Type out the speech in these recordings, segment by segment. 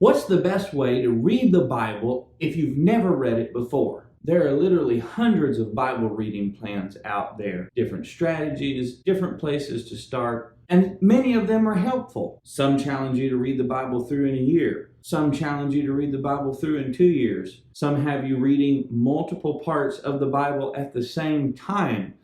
What's the best way to read the Bible if you've never read it before? There are literally hundreds of Bible reading plans out there, different strategies, different places to start, and many of them are helpful. Some challenge you to read the Bible through in a year. Some challenge you to read the Bible through in 2 years. Some have you reading multiple parts of the Bible at the same time,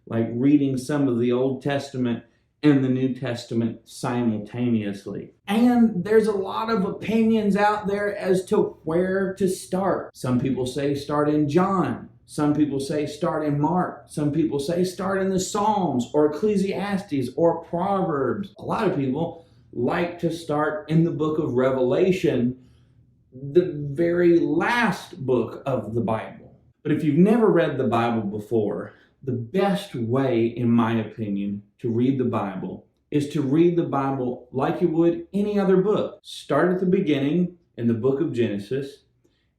like reading some of the Old Testament and the New Testament simultaneously. And there's a lot of opinions out there as to where to start. Some people say start in John. Some people say start in Mark. Some people say start in the Psalms or Ecclesiastes or Proverbs. A lot of people like to start in the book of Revelation, the very last book of the Bible. But if you've never read the Bible before, the best way, in my opinion, to read the Bible is to read the Bible like you would any other book. Start at the beginning in the book of Genesis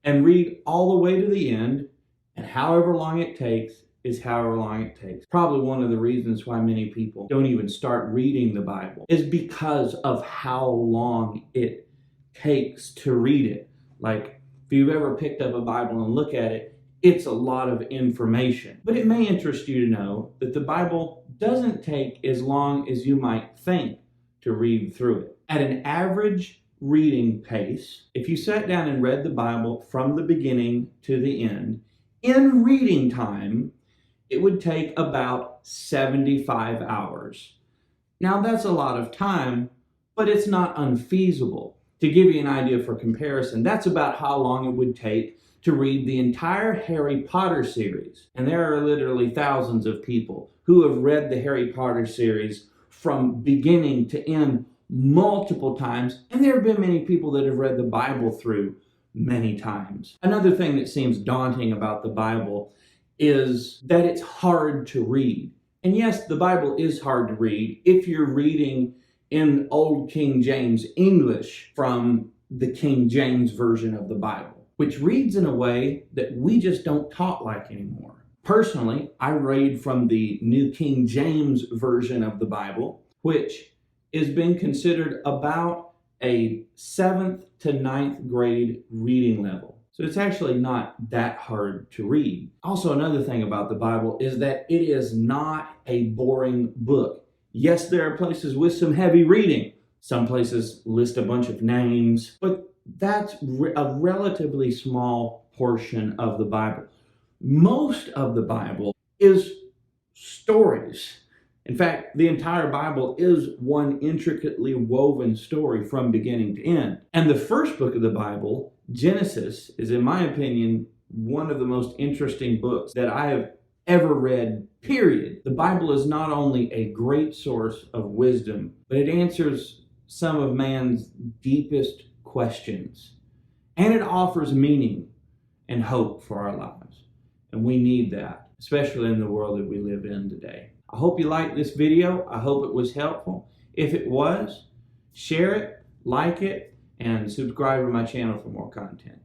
and read all the way to the end, and however long it takes is however long it takes. Probably one of the reasons why many people don't even start reading the Bible is because of how long it takes to read it. Like, if you've ever picked up a Bible and look at it, it's a lot of information. But it may interest you to know that the Bible doesn't take as long as you might think to read through it. At an average reading pace, if you sat down and read the Bible from the beginning to the end, in reading time, it would take about 75 hours. Now that's a lot of time, but it's not unfeasible. To give you an idea for comparison, that's about how long it would take to read the entire Harry Potter series. And there are literally thousands of people who have read the Harry Potter series from beginning to end multiple times, and there have been many people that have read the Bible through many times. Another thing that seems daunting about the Bible is that it's hard to read. And yes, the Bible is hard to read if you're reading in Old King James English from the King James Version of the Bible, which reads in a way that we just don't talk like anymore. Personally, I read from the New King James Version of the Bible, which has been considered about a 7th to 9th grade reading level. So it's actually not that hard to read. Also, another thing about the Bible is that it is not a boring book. Yes, there are places with some heavy reading. Some places list a bunch of names, but that's a relatively small portion of the Bible. Most of the Bible is stories. In fact, the entire Bible is one intricately woven story from beginning to end. And the first book of the Bible, Genesis, is, in my opinion, one of the most interesting books that I have ever read, period. The Bible is not only a great source of wisdom, but it answers some of man's deepest questions. And it offers meaning and hope for our lives. And we need that, especially in the world that we live in today. I hope you liked this video. I hope it was helpful. If it was, share it, like it, and subscribe to my channel for more content.